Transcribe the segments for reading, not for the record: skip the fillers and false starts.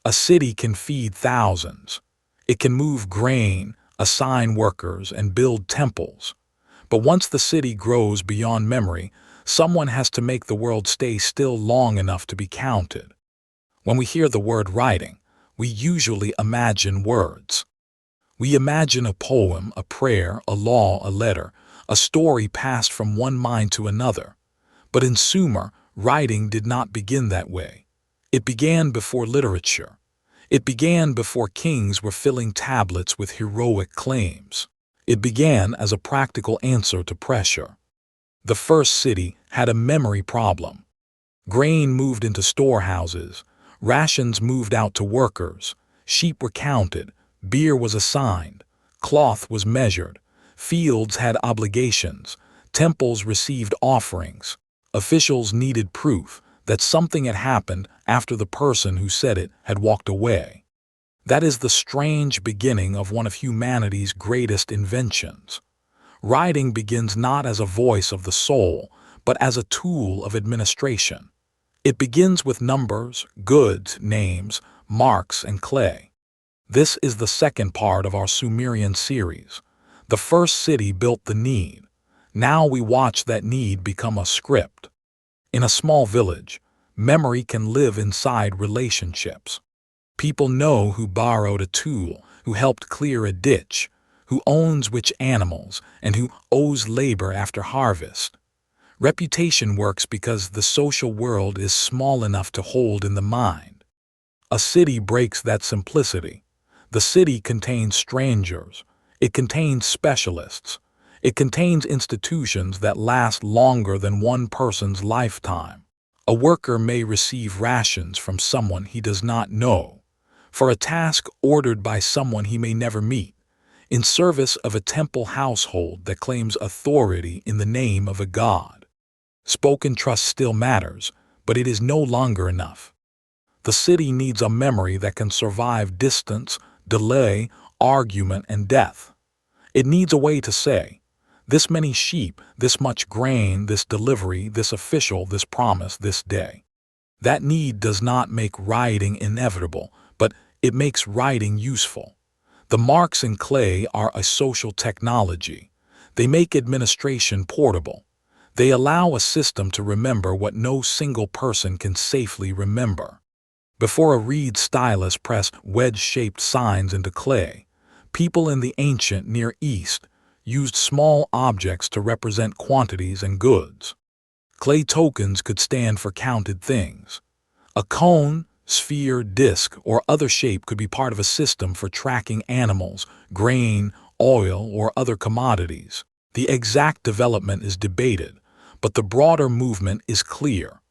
A city can feed thousands. It can move grain, assign workers, and build temples. But once the city grows beyond memory, someone has to make the world stay still long enough to be counted. When we hear the word writing, we usually imagine words. We imagine a poem, a prayer, a law, a letter, a story passed from one mind to another. But in Sumer, writing did not begin that way. It began before literature. It began before kings were filling tablets with heroic claims. It began as a practical answer to pressure. The first city had a memory problem. Grain moved into storehouses, rations moved out to workers, sheep were counted, beer was assigned, cloth was measured, fields had obligations, temples received offerings. Officials needed proof that something had happened after the person who said it had walked away. That is the strange beginning of one of humanity's greatest inventions. Writing begins not as a voice of the soul, but as a tool of administration. It begins with numbers, goods, names, marks, and clay. This is the second part of our Sumerian series. The first city built the need. Now we watch that need become a script. In a small village, memory can live inside relationships. People know who borrowed a tool, who helped clear a ditch, who owns which animals, and who owes labor after harvest. Reputation works because the social world is small enough to hold in the mind. A city breaks that simplicity. The city contains strangers. It contains specialists. It contains institutions that last longer than one person's lifetime. A worker may receive rations from someone he does not know, for a task ordered by someone he may never meet, in service of a temple household that claims authority in the name of a god. Spoken trust still matters, but it is no longer enough. The city needs a memory that can survive distance, delay, argument, and death. It needs a way to say, this many sheep, this much grain, this delivery, this official, this promise, this day. That need does not make writing inevitable, but it makes writing useful. The marks in clay are a social technology. They make administration portable. They allow a system to remember what no single person can safely remember. Before a reed stylus pressed wedge-shaped signs into clay, people in the ancient Near East used small objects to represent quantities and goods. Clay tokens could stand for counted things. A cone, sphere, disc, or other shape could be part of a system for tracking animals, grain, oil, or other commodities. The exact development is debated, but the broader movement is clear.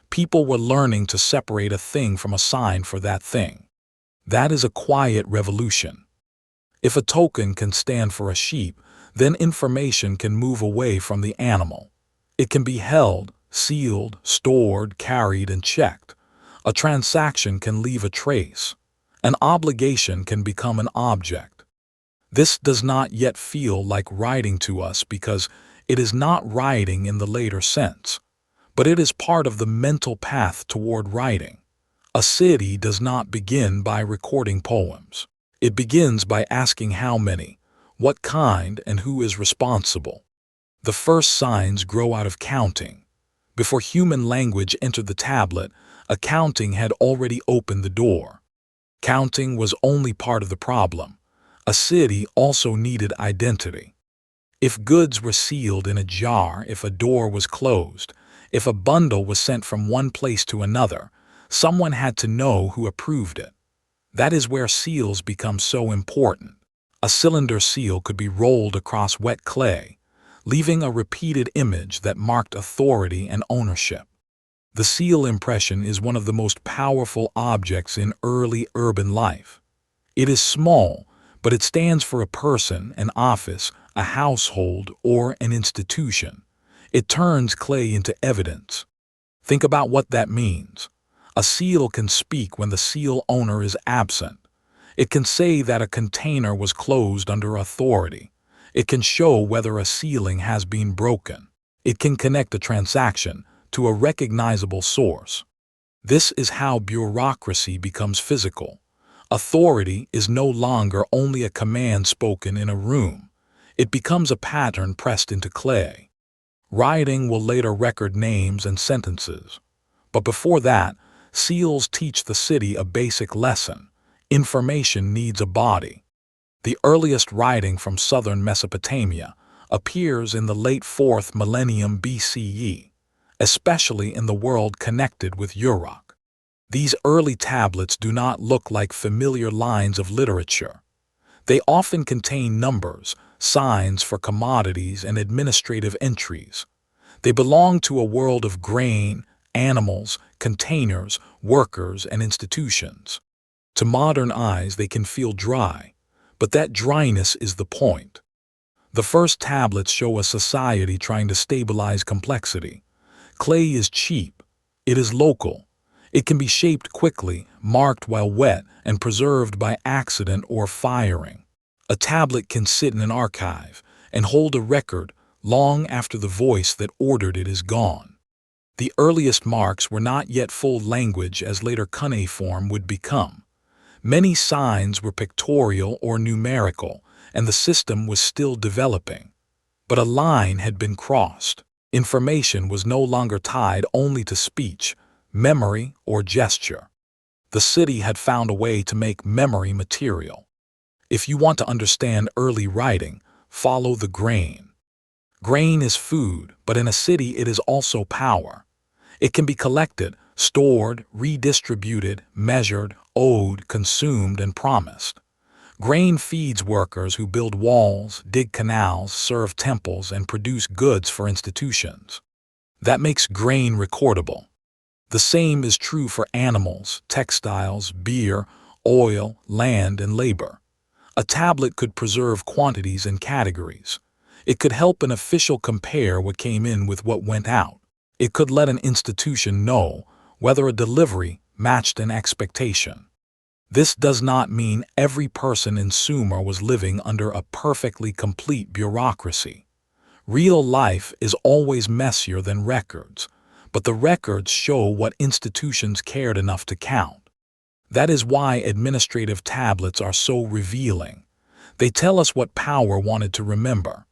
People were learning to separate a thing from a sign for that thing. That is a quiet revolution. If a token can stand for a sheep, then information can move away from the animal. It can be held, sealed, stored, carried, and checked. A transaction can leave a trace. An obligation can become an object. This does not yet feel like writing to us because it is not writing in the later sense, but it is part of the mental path toward writing. A city does not begin by recording poems. It begins by asking how many, what kind, and who is responsible. The first signs grow out of counting. Before human language entered the tablet, accounting had already opened the door. Counting was only part of the problem. A city also needed identity. If goods were sealed in a jar, if a door was closed, if a bundle was sent from one place to another, someone had to know who approved it. That is where seals become so important. A cylinder seal could be rolled across wet clay, leaving a repeated image that marked authority and ownership. The seal impression is one of the most powerful objects in early urban life. It is small, but it stands for a person, an office, a household, or an institution. It turns clay into evidence. Think about what that means. A seal can speak when the seal owner is absent. It can say that a container was closed under authority. It can show whether a sealing has been broken. It can connect a transaction to a recognizable source. This is how bureaucracy becomes physical. Authority is no longer only a command spoken in a room. It becomes a pattern pressed into clay. Writing will later record names and sentences. But before that, seals teach the city a basic lesson. Information needs a body. The earliest writing from southern Mesopotamia appears in the late 4th millennium BCE, especially in the world connected with Uruk. These early tablets do not look like familiar lines of literature. They often contain numbers, signs for commodities, and administrative entries. They belong to a world of grain, animals, containers, workers, and institutions. To modern eyes, they can feel dry, but that dryness is the point. The first tablets show a society trying to stabilize complexity. Clay is cheap. It is local. It can be shaped quickly, marked while wet, and preserved by accident or firing. A tablet can sit in an archive and hold a record long after the voice that ordered it is gone. The earliest marks were not yet full language as later cuneiform would become. Many signs were pictorial or numerical, and the system was still developing. But a line had been crossed. Information was no longer tied only to speech, memory, or gesture. The city had found a way to make memory material. If you want to understand early writing, follow the grain. Grain is food, but in a city it is also power. It can be collected, stored, redistributed, measured, owed, consumed, and promised. Grain feeds workers who build walls, dig canals, serve temples, and produce goods for institutions. That makes grain recordable. The same is true for animals, textiles, beer, oil, land, and labor. A tablet could preserve quantities and categories. It could help an official compare what came in with what went out. It could let an institution know whether a delivery matched an expectation. This does not mean every person in Sumer was living under a perfectly complete bureaucracy. Real life is always messier than records, but the records show what institutions cared enough to count. That is why administrative tablets are so revealing. They tell us what power wanted to remember.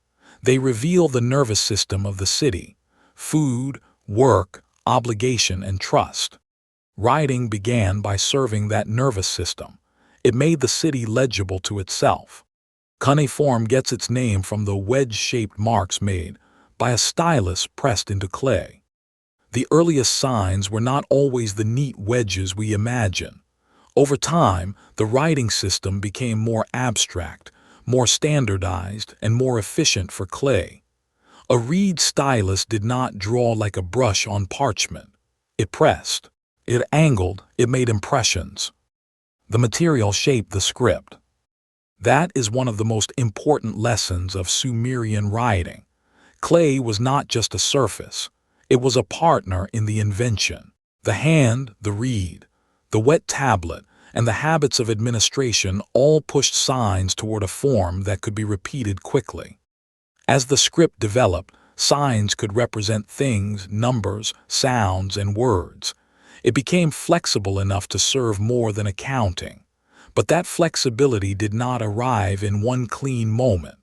They reveal the nervous system of the city: food, work, obligation, and trust. Writing began by serving that nervous system. It made the city legible to itself. Cuneiform gets its name from the wedge-shaped marks made by a stylus pressed into clay. The earliest signs were not always the neat wedges we imagine. Over time, the writing system became more abstract, more standardized, and more efficient for clay. A reed stylus did not draw like a brush on parchment. It pressed. It angled. It made impressions. The material shaped the script. That is one of the most important lessons of Sumerian writing. Clay was not just a surface. It was a partner in the invention. The hand, the reed, the wet tablet, and the habits of administration all pushed signs toward a form that could be repeated quickly. As the script developed, signs could represent things, numbers, sounds, and words. It became flexible enough to serve more than accounting. But that flexibility did not arrive in one clean moment.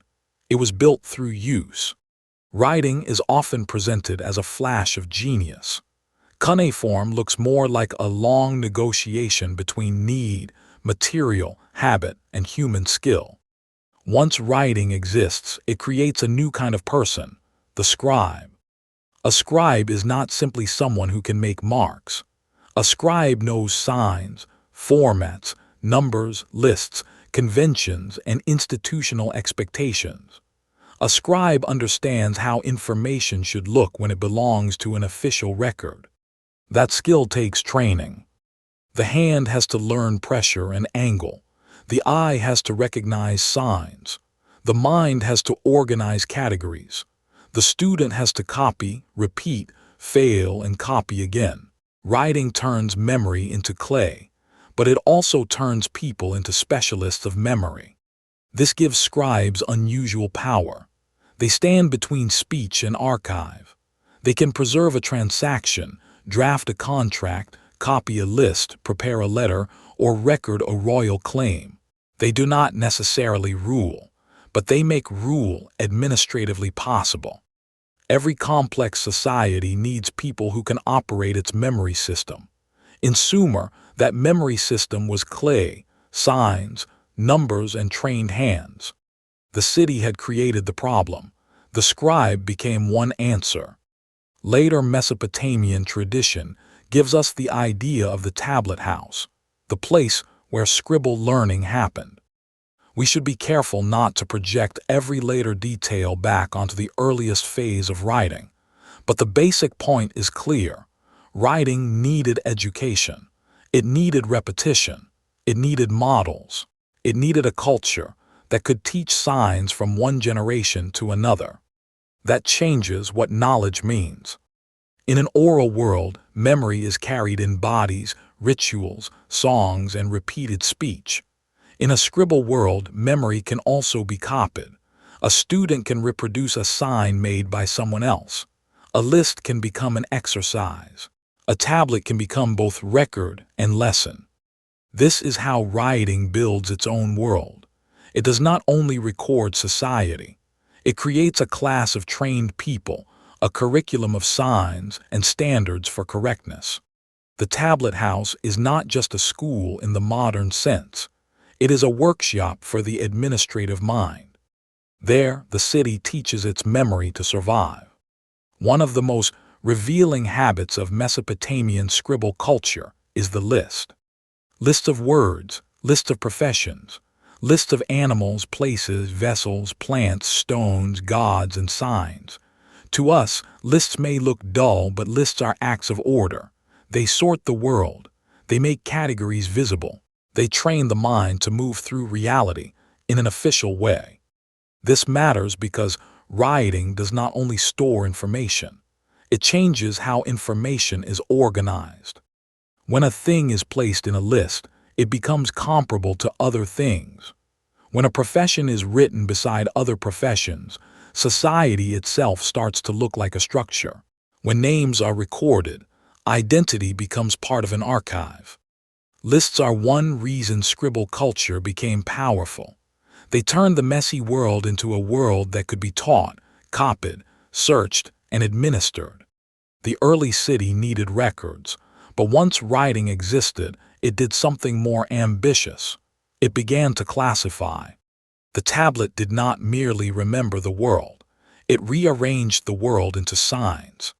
It was built through use. Writing is often presented as a flash of genius. Cuneiform looks more like a long negotiation between need, material, habit, and human skill. Once writing exists, it creates a new kind of person, the scribe. A scribe is not simply someone who can make marks. A scribe knows signs, formats, numbers, lists, conventions, and institutional expectations. A scribe understands how information should look when it belongs to an official record. That skill takes training. The hand has to learn pressure and angle. The eye has to recognize signs. The mind has to organize categories. The student has to copy, repeat, fail, and copy again. Writing turns memory into clay, but it also turns people into specialists of memory. This gives scribes unusual power. They stand between speech and archive. They can preserve a transaction, draft a contract, copy a list, prepare a letter, or record a royal claim. They do not necessarily rule, but they make rule administratively possible. Every complex society needs people who can operate its memory system. In Sumer, that memory system was clay, signs, numbers, and trained hands. The city had created the problem. The scribe became one answer. Later Mesopotamian tradition gives us the idea of the tablet house, the place where scribal learning happened. We should be careful not to project every later detail back onto the earliest phase of writing, but the basic point is clear. Writing needed education. It needed repetition. It needed models. It needed a culture that could teach signs from one generation to another. That changes what knowledge means. In an oral world, memory is carried in bodies, rituals, songs, and repeated speech. In a scribal world, memory can also be copied. A student can reproduce a sign made by someone else. A list can become an exercise. A tablet can become both record and lesson. This is how writing builds its own world. It does not only record society. It creates a class of trained people, a curriculum of signs and standards for correctness. The tablet house is not just a school in the modern sense. It is a workshop for the administrative mind. There, the city teaches its memory to survive. One of the most revealing habits of Mesopotamian scribal culture is the list. Lists of words, lists of professions, lists of animals, places, vessels, plants, stones, gods, and signs. To us, lists may look dull, but lists are acts of order. They sort the world. They make categories visible. They train the mind to move through reality in an official way. This matters because writing does not only store information, it changes how information is organized. When a thing is placed in a list, it becomes comparable to other things. When a profession is written beside other professions, society itself starts to look like a structure. When names are recorded, identity becomes part of an archive. Lists are one reason scribal culture became powerful. They turned the messy world into a world that could be taught, copied, searched, and administered. The early city needed records, but once writing existed, it did something more ambitious. It began to classify. The tablet did not merely remember the world. It rearranged the world into signs.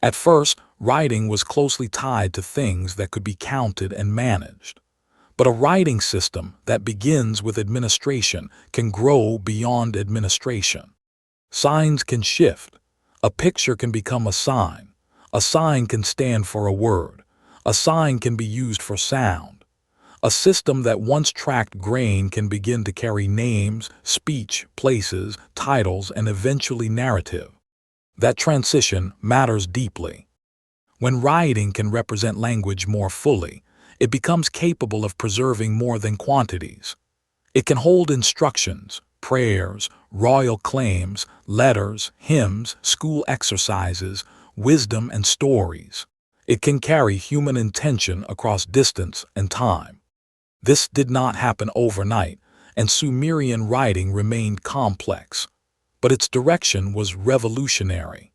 At first, writing was closely tied to things that could be counted and managed. But a writing system that begins with administration can grow beyond administration. Signs can shift. A picture can become a sign. A sign can stand for a word. A sign can be used for sound. A system that once tracked grain can begin to carry names, speech, places, titles, and eventually narrative. That transition matters deeply. When writing can represent language more fully, it becomes capable of preserving more than quantities. It can hold instructions, prayers, royal claims, letters, hymns, school exercises, wisdom, and stories. It can carry human intention across distance and time. This did not happen overnight, and Sumerian writing remained complex, but its direction was revolutionary.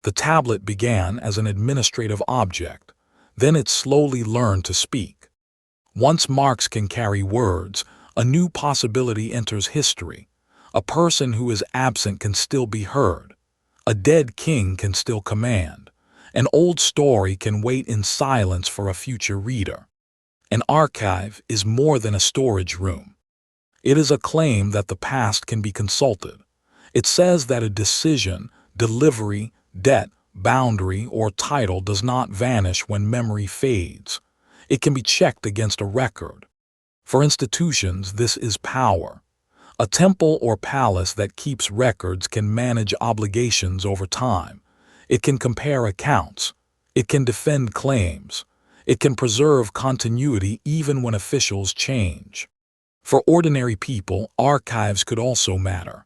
The tablet began as an administrative object, then it slowly learned to speak. Once marks can carry words, a new possibility enters history. A person who is absent can still be heard. A dead king can still command. An old story can wait in silence for a future reader. An archive is more than a storage room. It is a claim that the past can be consulted. It says that a decision, delivery, debt, boundary, or title does not vanish when memory fades. It can be checked against a record. For institutions, this is power. A temple or palace that keeps records can manage obligations over time. It can compare accounts. It can defend claims. It can preserve continuity even when officials change. For ordinary people, archives could also matter.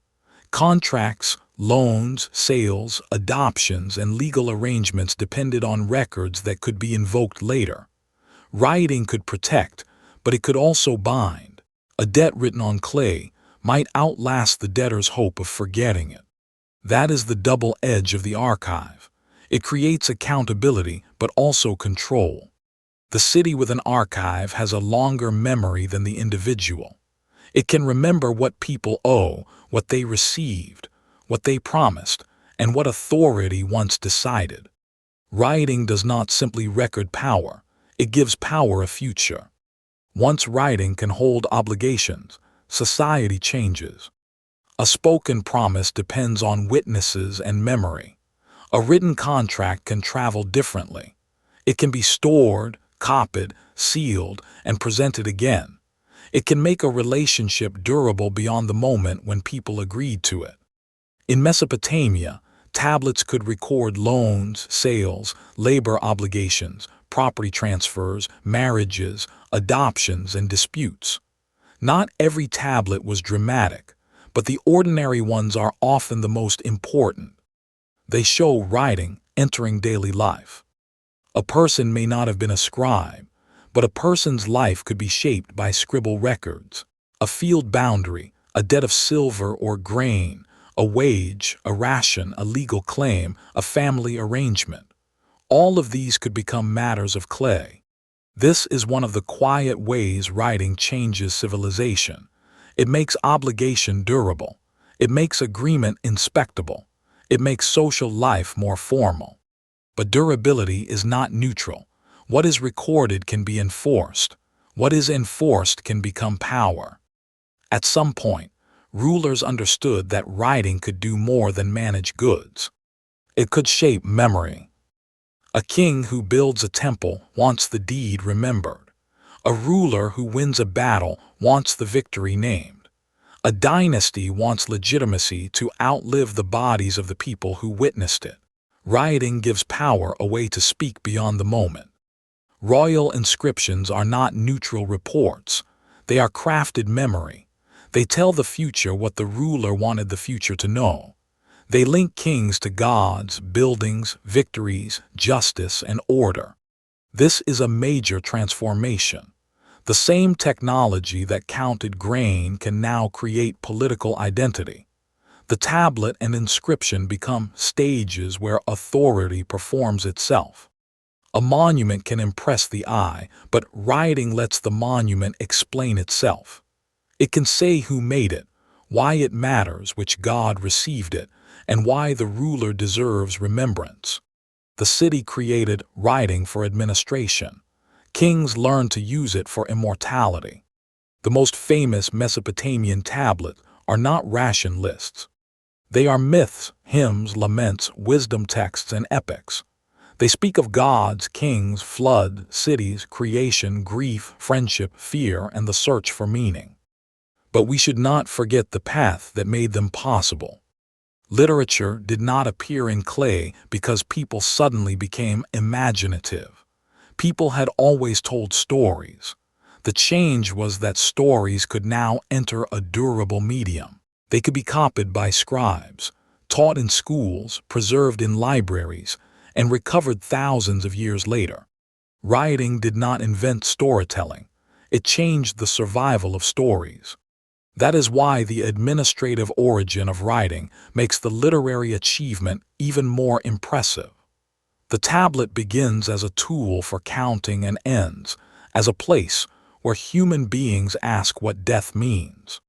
Contracts, loans, sales, adoptions, and legal arrangements depended on records that could be invoked later. Writing could protect, but it could also bind. A debt written on clay might outlast the debtor's hope of forgetting it. That is the double edge of the archive. It creates accountability, but also control. The city with an archive has a longer memory than the individual. It can remember what people owe, what they received, what they promised, and what authority once decided. Writing does not simply record power, it gives power a future. Once writing can hold obligations, society changes. A spoken promise depends on witnesses and memory. A written contract can travel differently. It can be stored, copied, sealed, and presented again. It can make a relationship durable beyond the moment when people agreed to it. In Mesopotamia, tablets could record loans, sales, labor obligations, property transfers, marriages, adoptions, and disputes. Not every tablet was dramatic, but the ordinary ones are often the most important. They show writing entering daily life. A person may not have been a scribe, but a person's life could be shaped by scribal records. A field boundary, a debt of silver or grain, a wage, a ration, a legal claim, a family arrangement. All of these could become matters of clay. This is one of the quiet ways writing changes civilization. It makes obligation durable. It makes agreement inspectable. It makes social life more formal. But durability is not neutral. What is recorded can be enforced. What is enforced can become power. At some point, rulers understood that writing could do more than manage goods. It could shape memory. A king who builds a temple wants the deed remembered. A ruler who wins a battle wants the victory named. A dynasty wants legitimacy to outlive the bodies of the people who witnessed it. Writing gives power a way to speak beyond the moment. Royal inscriptions are not neutral reports. They are crafted memory. They tell the future what the ruler wanted the future to know. They link kings to gods, buildings, victories, justice, and order. This is a major transformation. The same technology that counted grain can now create political identity. The tablet and inscription become stages where authority performs itself. A monument can impress the eye, but writing lets the monument explain itself. It can say who made it, why it matters, which god received it, and why the ruler deserves remembrance. The city created writing for administration. Kings learned to use it for immortality. The most famous Mesopotamian tablets are not ration lists. They are myths, hymns, laments, wisdom texts, and epics. They speak of gods, kings, flood, cities, creation, grief, friendship, fear, and the search for meaning. But we should not forget the path that made them possible. Literature did not appear in clay because people suddenly became imaginative. People had always told stories. The change was that stories could now enter a durable medium. They could be copied by scribes, taught in schools, preserved in libraries, and recovered thousands of years later. Writing did not invent storytelling. It changed the survival of stories. That is why the administrative origin of writing makes the literary achievement even more impressive. The tablet begins as a tool for counting and ends as a place where human beings ask what death means.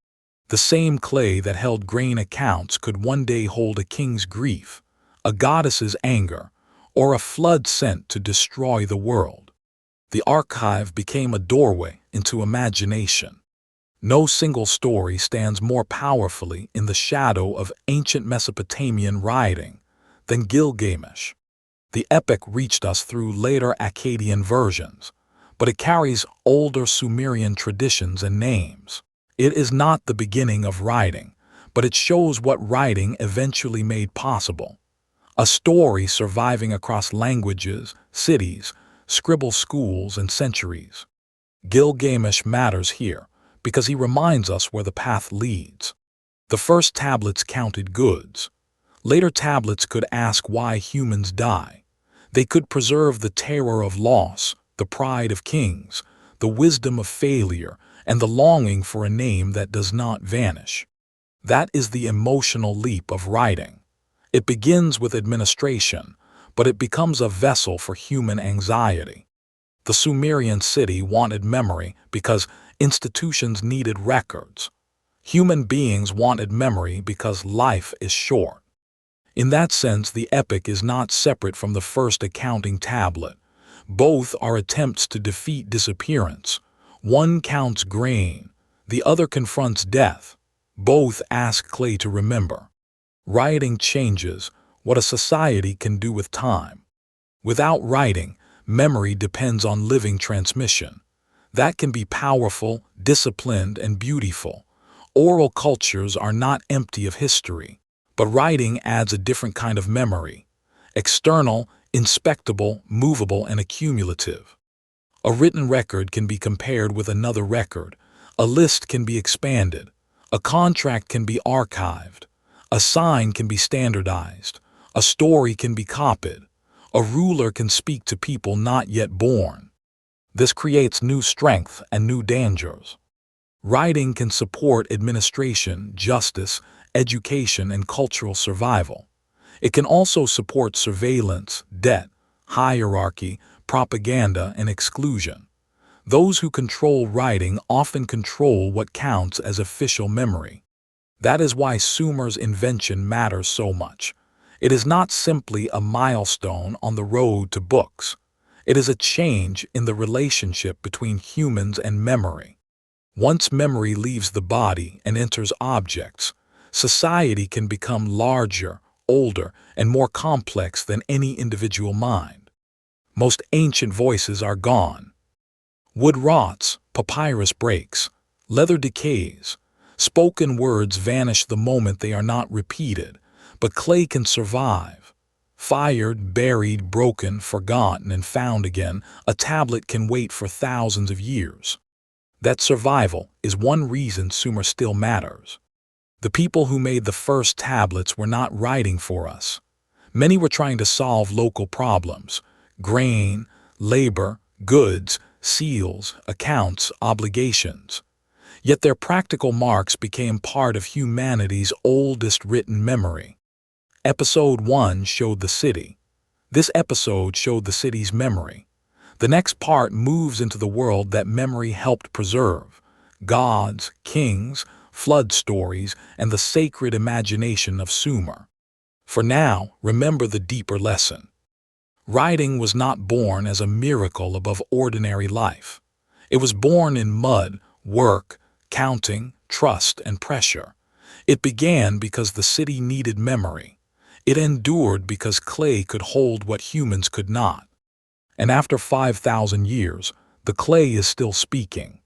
The same clay that held grain accounts could one day hold a king's grief, a goddess's anger, or a flood sent to destroy the world. The archive became a doorway into imagination. No single story stands more powerfully in the shadow of ancient Mesopotamian writing than Gilgamesh. The epic reached us through later Akkadian versions, but it carries older Sumerian traditions and names. It is not the beginning of writing, but it shows what writing eventually made possible. A story surviving across languages, cities, scribal schools, and centuries. Gilgamesh matters here because he reminds us where the path leads. The first tablets counted goods. Later tablets could ask why humans die. They could preserve the terror of loss, the pride of kings, the wisdom of failure, and the longing for a name that does not vanish. That is the emotional leap of writing. It begins with administration, but it becomes a vessel for human anxiety. The Sumerian city wanted memory because institutions needed records. Human beings wanted memory because life is short. In that sense, the epic is not separate from the first accounting tablet. Both are attempts to defeat disappearance. One counts grain, the other confronts death. Both ask clay to remember. Writing changes what a society can do with time. Without writing, memory depends on living transmission. That can be powerful, disciplined, and beautiful. Oral cultures are not empty of history, but writing adds a different kind of memory: external, inspectable, movable, and accumulative. A written record can be compared with another record. A list can be expanded. A contract can be archived. A sign can be standardized. A story can be copied. A ruler can speak to people not yet born. This creates new strength and new dangers. Writing can support administration, justice, education, and cultural survival. It can also support surveillance, debt, hierarchy, propaganda, and exclusion. Those who control writing often control what counts as official memory. That is why Sumer's invention matters so much. It is not simply a milestone on the road to books. It is a change in the relationship between humans and memory. Once memory leaves the body and enters objects, society can become larger, older, and more complex than any individual mind. Most ancient voices are gone. Wood rots, papyrus breaks, leather decays. Spoken words vanish the moment they are not repeated, but clay can survive. Fired, buried, broken, forgotten, and found again, a tablet can wait for thousands of years. That survival is one reason Sumer still matters. The people who made the first tablets were not writing for us. Many were trying to solve local problems: grain, labor, goods, seals, accounts, obligations. Yet their practical marks became part of humanity's oldest written memory. Episode 1 showed the city. This episode showed the city's memory. The next part moves into the world that memory helped preserve: gods, kings, flood stories, and the sacred imagination of Sumer. For now, remember the deeper lesson. Writing was not born as a miracle above ordinary life. It was born in mud, work, counting, trust, and pressure. It began because the city needed memory. It endured because clay could hold what humans could not. And after 5,000 years, the clay is still speaking.